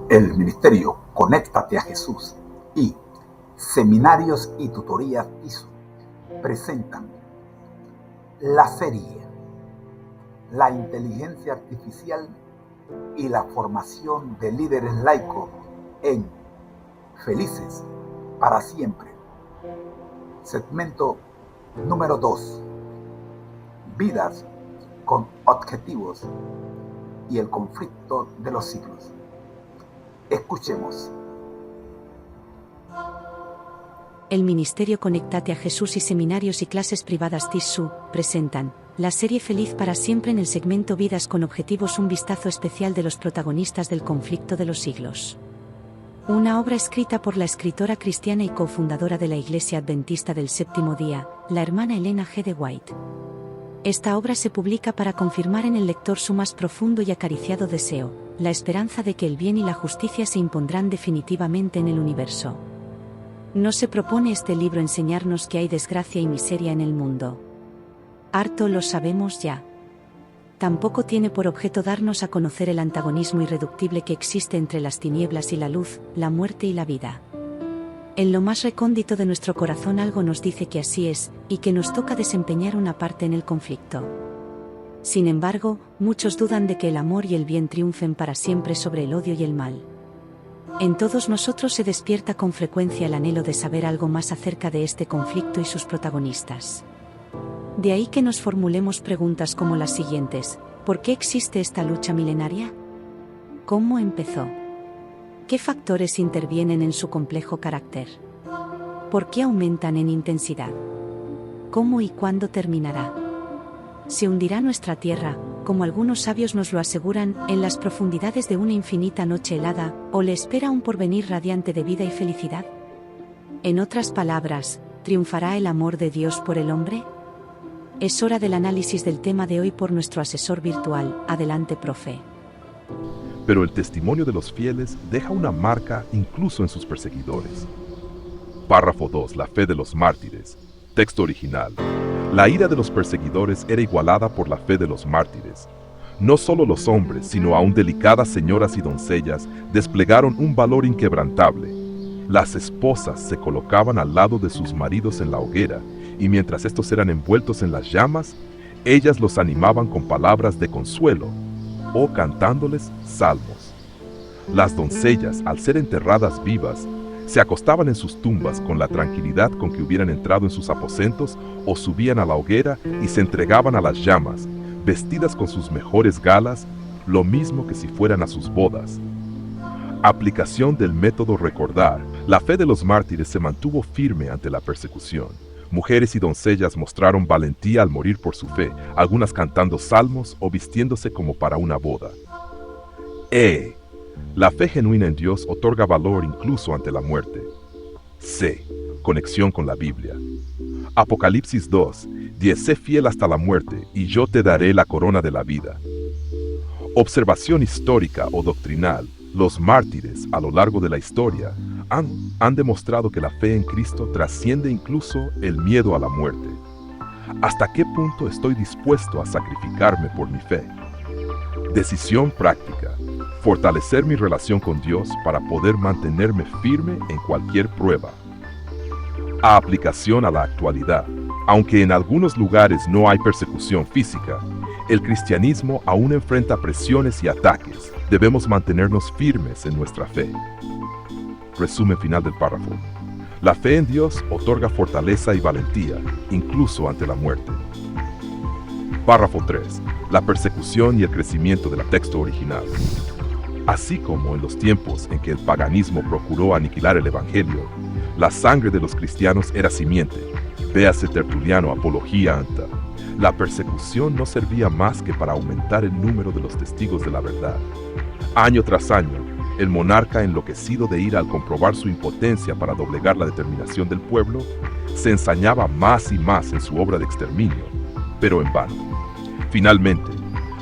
El Ministerio Conéctate a Jesús y Seminarios y Tutorías ISU presentan la serie La inteligencia artificial y la formación de líderes laicos en Felices para Siempre. Segmento número 2. Vidas con objetivos y el conflicto de los siglos. Escuchemos. El Ministerio Conéctate a Jesús y Seminarios y Clases Privadas TISU presentan la serie Feliz para Siempre en el segmento Vidas con Objetivos, un vistazo especial de los protagonistas del conflicto de los siglos. Una obra escrita por la escritora cristiana y cofundadora de la Iglesia Adventista del Séptimo Día, la hermana Elena G. de White. Esta obra se publica para confirmar en el lector su más profundo y acariciado deseo, la esperanza de que el bien y la justicia se impondrán definitivamente en el universo. No se propone este libro enseñarnos que hay desgracia y miseria en el mundo. Harto lo sabemos ya. Tampoco tiene por objeto darnos a conocer el antagonismo irreductible que existe entre las tinieblas y la luz, la muerte y la vida. En lo más recóndito de nuestro corazón algo nos dice que así es, y que nos toca desempeñar una parte en el conflicto. Sin embargo, muchos dudan de que el amor y el bien triunfen para siempre sobre el odio y el mal. En todos nosotros se despierta con frecuencia el anhelo de saber algo más acerca de este conflicto y sus protagonistas. De ahí que nos formulemos preguntas como las siguientes: ¿por qué existe esta lucha milenaria? ¿Cómo empezó? ¿Qué factores intervienen en su complejo carácter? ¿Por qué aumentan en intensidad? ¿Cómo y cuándo terminará? ¿Se hundirá nuestra tierra, como algunos sabios nos lo aseguran, en las profundidades de una infinita noche helada, o le espera un porvenir radiante de vida y felicidad? En otras palabras, ¿triunfará el amor de Dios por el hombre? Es hora del análisis del tema de hoy por nuestro asesor virtual. Adelante, profe. Pero el testimonio de los fieles deja una marca incluso en sus perseguidores. Párrafo 2. La fe de los mártires. Texto original. La ira de los perseguidores era igualada por la fe de los mártires. No solo los hombres, sino aún delicadas señoras y doncellas desplegaron un valor inquebrantable. Las esposas se colocaban al lado de sus maridos en la hoguera, y mientras estos eran envueltos en las llamas, ellas los animaban con palabras de consuelo o cantándoles salmos. Las doncellas, al ser enterradas vivas, se acostaban en sus tumbas con la tranquilidad con que hubieran entrado en sus aposentos, o subían a la hoguera y se entregaban a las llamas, vestidas con sus mejores galas, lo mismo que si fueran a sus bodas. Aplicación del método recordar. La fe de los mártires se mantuvo firme ante la persecución. Mujeres y doncellas mostraron valentía al morir por su fe, algunas cantando salmos o vistiéndose como para una boda. La fe genuina en Dios otorga valor incluso ante la muerte. C. Conexión con la Biblia. Apocalipsis 2. Sé fiel hasta la muerte, y yo te daré la corona de la vida. Observación histórica o doctrinal. Los mártires, a lo largo de la historia, han demostrado que la fe en Cristo trasciende incluso el miedo a la muerte. ¿Hasta qué punto estoy dispuesto a sacrificarme por mi fe? Decisión práctica. Fortalecer mi relación con Dios para poder mantenerme firme en cualquier prueba. Aplicación a la actualidad. Aunque en algunos lugares no hay persecución física, el cristianismo aún enfrenta presiones y ataques. Debemos mantenernos firmes en nuestra fe. Resumen final del párrafo. La fe en Dios otorga fortaleza y valentía, incluso ante la muerte. Párrafo 3. La persecución y el crecimiento del texto original. Así como en los tiempos en que el paganismo procuró aniquilar el Evangelio, la sangre de los cristianos era simiente. Véase Tertuliano, Apología Anta. La persecución no servía más que para aumentar el número de los testigos de la verdad. Año tras año, el monarca, enloquecido de ira al comprobar su impotencia para doblegar la determinación del pueblo, se ensañaba más y más en su obra de exterminio, pero en vano. Finalmente,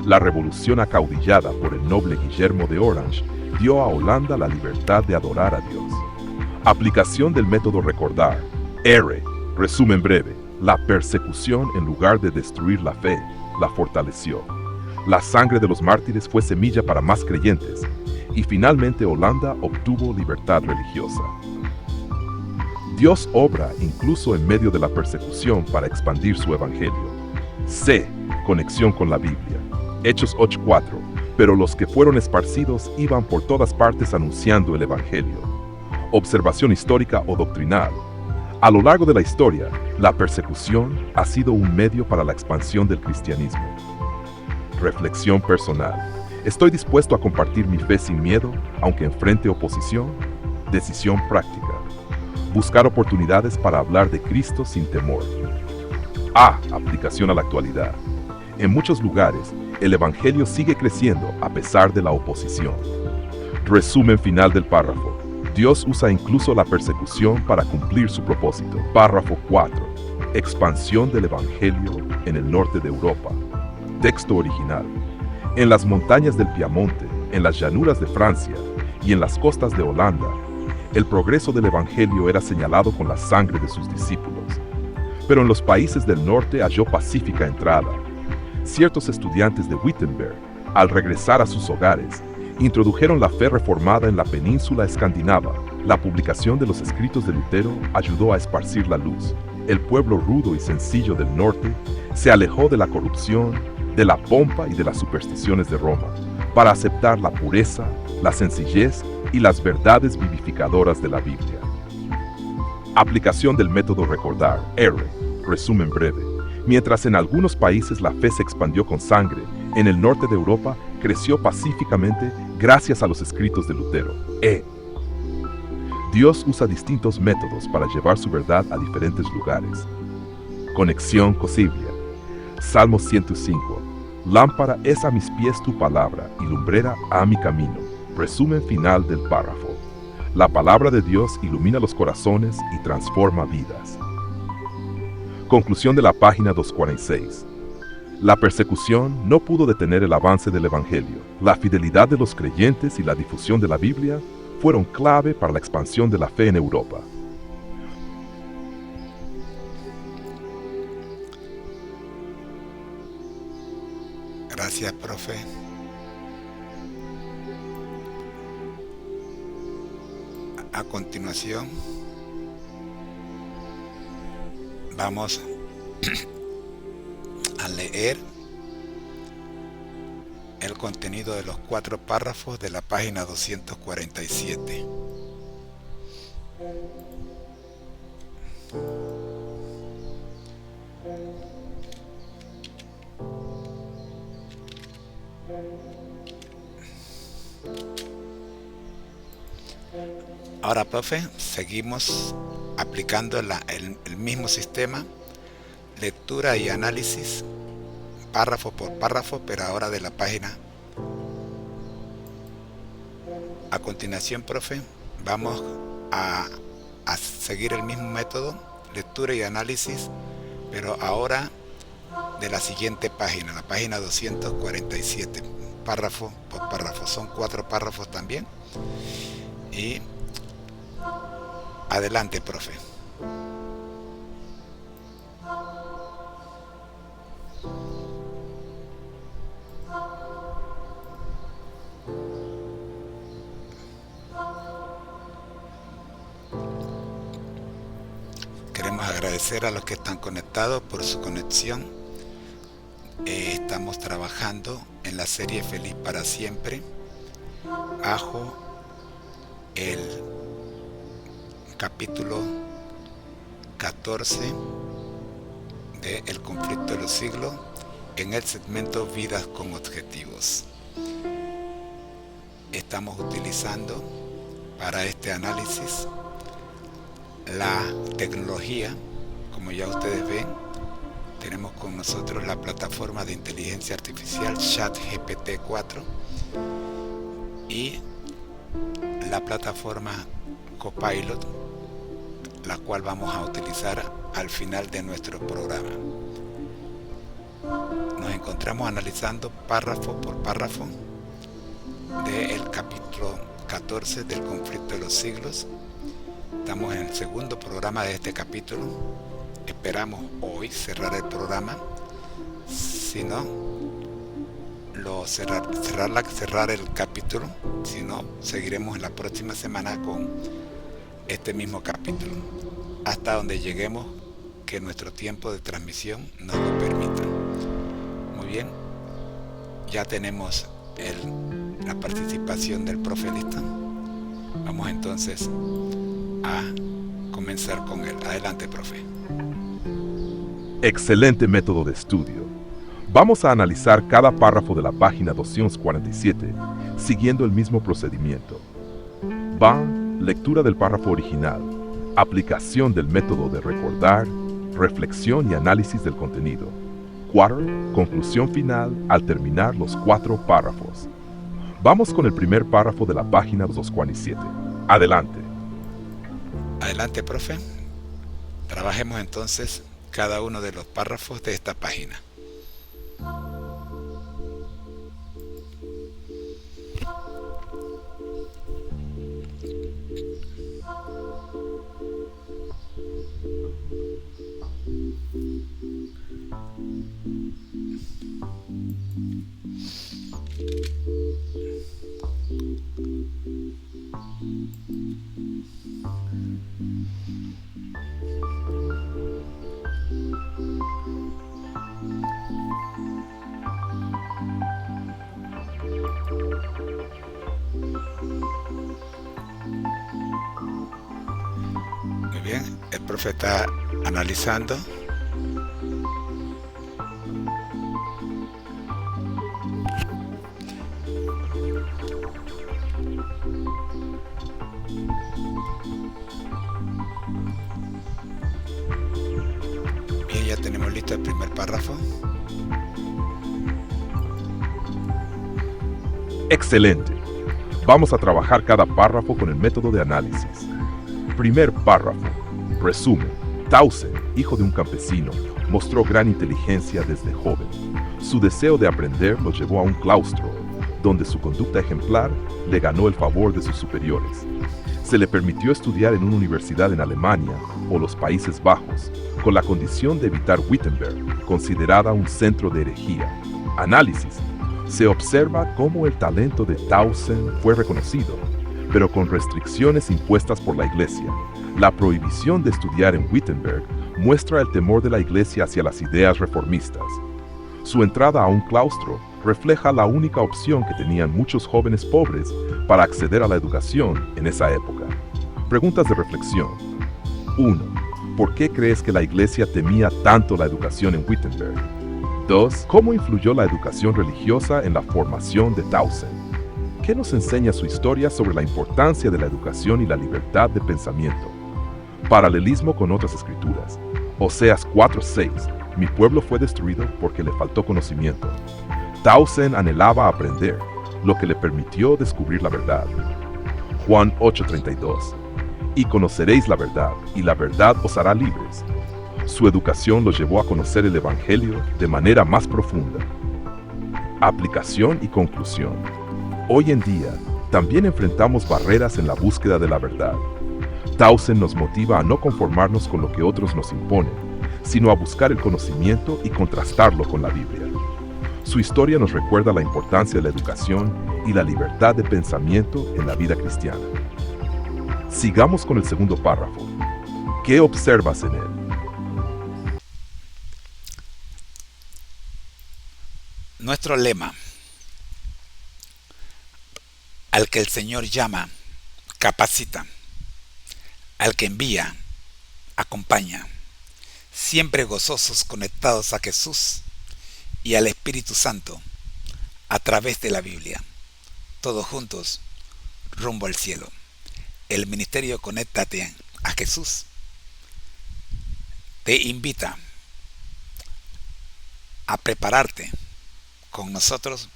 la revolución acaudillada por el noble Guillermo de Orange dio a Holanda la libertad de adorar a Dios. Aplicación del método recordar. Resumen breve. La persecución, en lugar de destruir la fe, la fortaleció. La sangre de los mártires fue semilla para más creyentes, y finalmente Holanda obtuvo libertad religiosa. Dios obra incluso en medio de la persecución para expandir su evangelio. C. Conexión con la Biblia. Hechos 8:4. Pero los que fueron esparcidos iban por todas partes anunciando el evangelio. Observación histórica o doctrinal. A lo largo de la historia, la persecución ha sido un medio para la expansión del cristianismo. Reflexión personal. ¿Estoy dispuesto a compartir mi fe sin miedo, aunque enfrente oposición? Decisión práctica. Buscar oportunidades para hablar de Cristo sin temor. A. Aplicación a la actualidad. En muchos lugares, el evangelio sigue creciendo a pesar de la oposición. Resumen final del párrafo. Dios usa incluso la persecución para cumplir su propósito. Párrafo 4. Expansión del evangelio en el norte de Europa. Texto original. En las montañas del Piamonte, en las llanuras de Francia y en las costas de Holanda, el progreso del evangelio era señalado con la sangre de sus discípulos. Pero en los países del norte halló pacífica entrada. Ciertos estudiantes de Wittenberg, al regresar a sus hogares, introdujeron la fe reformada en la península escandinava. La publicación de los escritos de Lutero ayudó a esparcir la luz. El pueblo rudo y sencillo del norte se alejó de la corrupción, de la pompa y de las supersticiones de Roma, para aceptar la pureza, la sencillez y las verdades vivificadoras de la Biblia. Aplicación del método recordar, R. Resumen breve. Mientras en algunos países la fe se expandió con sangre, en el norte de Europa creció pacíficamente gracias a los escritos de Lutero. E. Dios usa distintos métodos para llevar su verdad a diferentes lugares. Conexión Cosiblia. Salmo 105. Lámpara es a mis pies tu palabra y lumbrera a mi camino. Resumen final del párrafo. La palabra de Dios ilumina los corazones y transforma vidas. Conclusión de la página 246. La persecución no pudo detener el avance del Evangelio. La fidelidad de los creyentes y la difusión de la Biblia fueron clave para la expansión de la fe en Europa. Gracias, profe. A continuación, vamos a leer el contenido de los 4 párrafos de la página 247. Ahora, profe, seguimos aplicando el mismo sistema, lectura y análisis, párrafo por párrafo, pero ahora de la página. A continuación, profe, vamos a seguir el mismo método, lectura y análisis, pero ahora de la siguiente página, la página 247, párrafo por párrafo. Son 4 párrafos también. Y adelante, profe. Queremos agradecer a los que están conectados por su conexión. Estamos trabajando en la serie Feliz para Siempre bajo el capítulo 14 de El conflicto de los siglos en el segmento Vidas con objetivos. Estamos utilizando para este análisis la tecnología. Como ya ustedes ven, tenemos con nosotros la plataforma de inteligencia artificial ChatGPT 4 y la plataforma Copilot, la cual vamos a utilizar al final de nuestro programa. Nos encontramos analizando párrafo por párrafo del capítulo 14 del conflicto de los siglos. Estamos en el segundo programa de este capítulo. Esperamos hoy cerrar el programa. Si no, cerrar el capítulo, si no, seguiremos en la próxima semana con este mismo capítulo, hasta donde lleguemos que nuestro tiempo de transmisión nos lo permita. Muy bien, ya tenemos la participación del profe lista. Vamos entonces a comenzar con él. Adelante, profe. Excelente método de estudio. Vamos a analizar cada párrafo de la página 247, siguiendo el mismo procedimiento. Van, lectura del párrafo original, aplicación del método de recordar, reflexión y análisis del contenido. Quarter, conclusión final al terminar los 4 párrafos. Vamos con el primer párrafo de la página 247. Adelante. Adelante, profe. Trabajemos entonces cada uno de los párrafos de esta página. Muy bien, el profe está analizando. Bien, ya tenemos listo el primer párrafo. Excelente. Vamos a trabajar cada párrafo con el método de análisis. Primer párrafo. Resumen. Towson, hijo de un campesino, mostró gran inteligencia desde joven. Su deseo de aprender lo llevó a un claustro, donde su conducta ejemplar le ganó el favor de sus superiores. Se le permitió estudiar en una universidad en Alemania o los Países Bajos, con la condición de evitar Wittenberg, considerada un centro de herejía. Análisis. Se observa cómo el talento de Towson fue reconocido, pero con restricciones impuestas por la Iglesia. La prohibición de estudiar en Wittenberg muestra el temor de la Iglesia hacia las ideas reformistas. Su entrada a un claustro refleja la única opción que tenían muchos jóvenes pobres para acceder a la educación en esa época. Preguntas de reflexión. 1. ¿Por qué crees que la Iglesia temía tanto la educación en Wittenberg? 2. ¿Cómo influyó la educación religiosa en la formación de Towson? ¿Qué nos enseña su historia sobre la importancia de la educación y la libertad de pensamiento? Paralelismo con otras escrituras. Oseas 4:6. Mi pueblo fue destruido porque le faltó conocimiento. Towson anhelaba aprender, lo que le permitió descubrir la verdad. Juan 8:32. Y conoceréis la verdad, y la verdad os hará libres. Su educación lo llevó a conocer el Evangelio de manera más profunda. Aplicación y conclusión. Hoy en día, también enfrentamos barreras en la búsqueda de la verdad. Towson nos motiva a no conformarnos con lo que otros nos imponen, sino a buscar el conocimiento y contrastarlo con la Biblia. Su historia nos recuerda la importancia de la educación y la libertad de pensamiento en la vida cristiana. Sigamos con el segundo párrafo. ¿Qué observas en él? Nuestro lema: al que el Señor llama, capacita; al que envía, acompaña. Siempre gozosos, conectados a Jesús y al Espíritu Santo a través de la Biblia. Todos juntos, rumbo al cielo. El ministerio Conéctate a Jesús te invita a prepararte con nosotros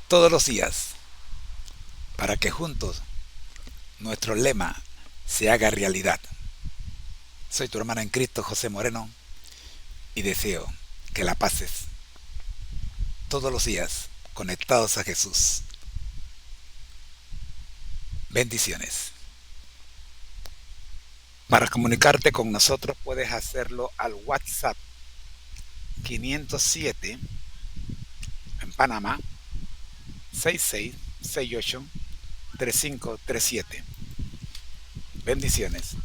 todos los días para que juntos nuestro lema se haga realidad. Soy tu hermano en Cristo, José Moreno, y deseo que la pases todos los días conectados a Jesús. Bendiciones. Para comunicarte con nosotros puedes hacerlo al WhatsApp 507 en Panamá 6668 3537. Bendiciones.